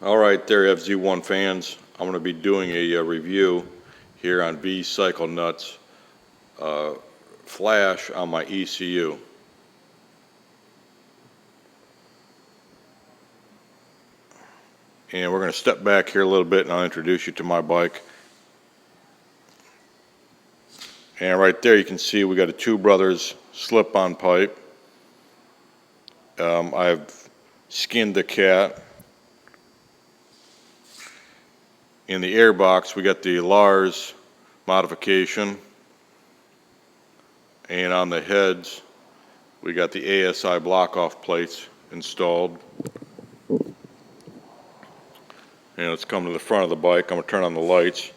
All right there, FZ1 fans. I'm going to be doing a review here on Vcyclenut's flash on my ECU. And we're going to step back here a little bit and I'll introduce you to my bike. And right there you can see we got a Two Brothers slip-on pipe. I've skinned the cat. In the air box we got the Lars modification. And on the heads we got the ASI block-off plates installed. And let's come to the front of the bike. I'm going to turn on the lights.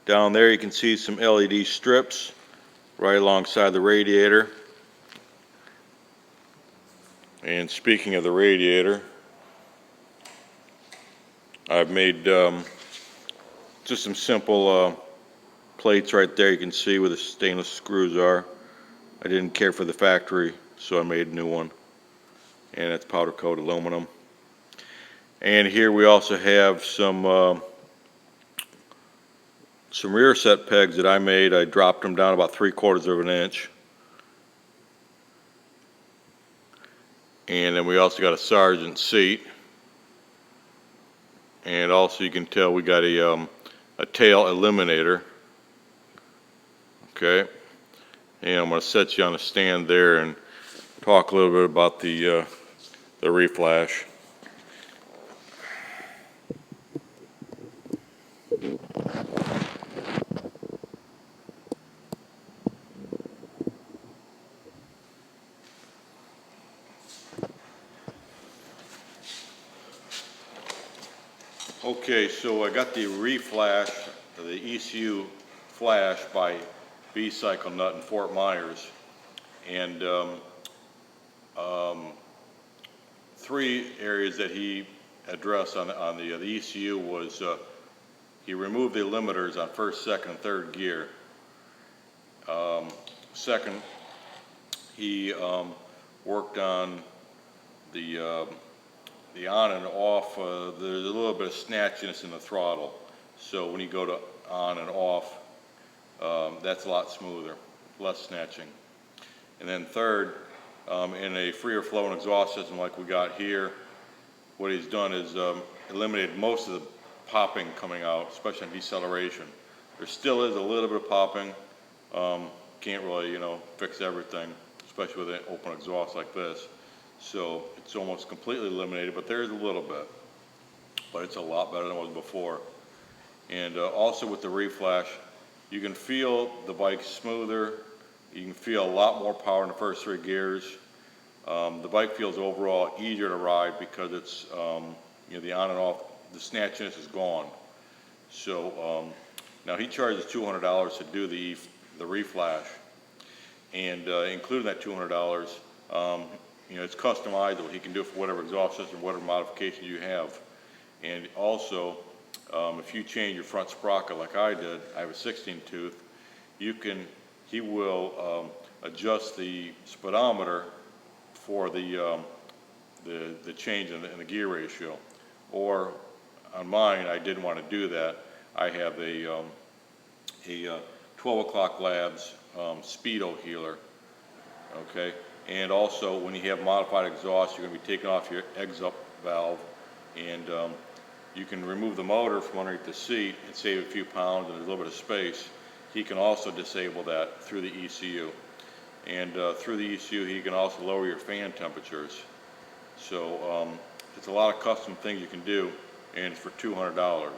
Down there you can see some LED strips right alongside the radiator. And speaking of the radiator, I've made just some simple plates right there. You can see where the stainless screws are. I didn't care for the factory, so I made a new one. And it's powder coat aluminum. And here we also have some rear set pegs that I made. I dropped them down about 3/4 of an inch. And then we also got a sergeant seat. And also you can tell we got a tail eliminator. Okay. And I'm going to set you on a stand there and talk a little bit about the Reflash. Okay, so I got the Reflash, the ECU flash by Vcyclenut in Fort Myers, and three areas that he addressed on the ECU was he removed the limiters on first, second, and third gear. Second, he worked on the on and off. There's a little bit of snatchiness in the throttle, so when you go to on and off, that's a lot smoother, less snatching. And then third, in a freer flowing exhaust system like we got here, what he's done is eliminated most of the popping coming out, especially in deceleration. There still is a little bit of popping. Can't really, fix everything, especially with an open exhaust like this. So it's almost completely eliminated, but there is a little bit. But it's a lot better than it was before. And also with the Reflash, you can feel the bike smoother. You can feel a lot more power in the first three gears. The bike feels overall easier to ride because it's, the on and off, the snatchiness is gone. So now he charges $200 to do the Reflash. And including that $200, it's customizable. He can do it for whatever exhaust system, whatever modification you have. And also, if you change your front sprocket like I did, I have a 16 tooth, he will adjust the speedometer for the change in the gear ratio. Or on mine, I didn't want to do that. I have a 12 o'clock labs speedo healer. Okay. And also, when you have modified exhaust, you're going to be taking off your exit valve, and you can remove the motor from underneath the seat and save a few pounds and a little bit of space. He can also disable that through the ECU. And through the ECU, he can also lower your fan temperatures. So it's a lot of custom things you can do, and it's for $200.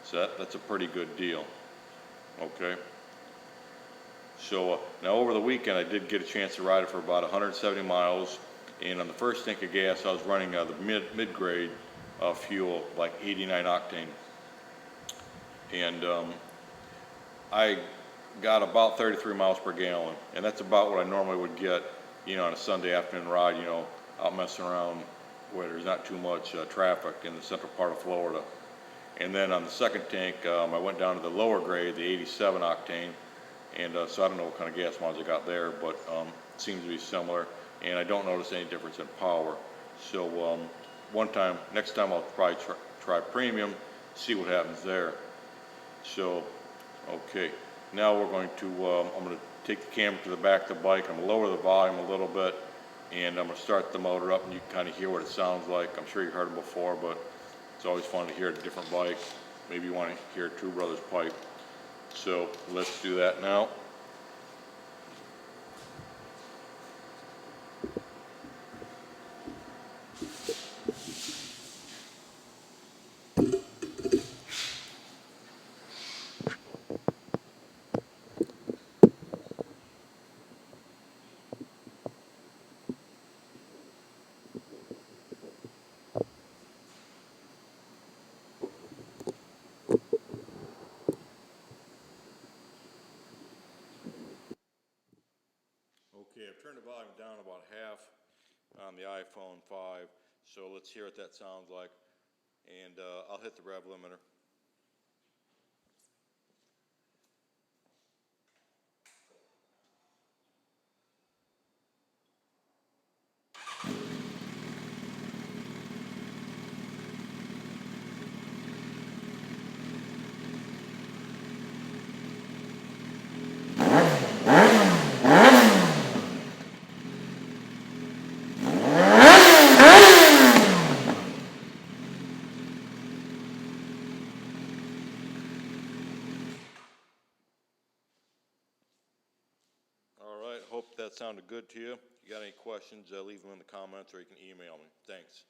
So that's a pretty good deal. Okay. So now over the weekend I did get a chance to ride it for about 170 miles, and on the first tank of gas I was running the mid-grade fuel, like 89 octane. And I got about 33 miles per gallon, and that's about what I normally would get, on a Sunday afternoon ride, out messing around where there's not too much traffic in the central part of Florida. And then on the second tank, I went down to the lower grade, the 87 octane, And so I don't know what kind of gas mods I got there, but it seems to be similar. And I don't notice any difference in power. So next time I'll probably try premium, see what happens there. So, okay, now we're going to, I'm going to take the camera to the back of the bike. I'm going to lower the volume a little bit, and I'm going to start the motor up, and you can kind of hear what it sounds like. I'm sure you've heard it before, but it's always fun to hear a different bike. Maybe you want to hear Two Brothers pipe. So let's do that now. Okay, I've turned the volume down about half on the iPhone 5, so let's hear what that sounds like, and I'll hit the rev limiter. All right, hope that sounded good to you. If you got any questions, leave them in the comments or you can email me. Thanks.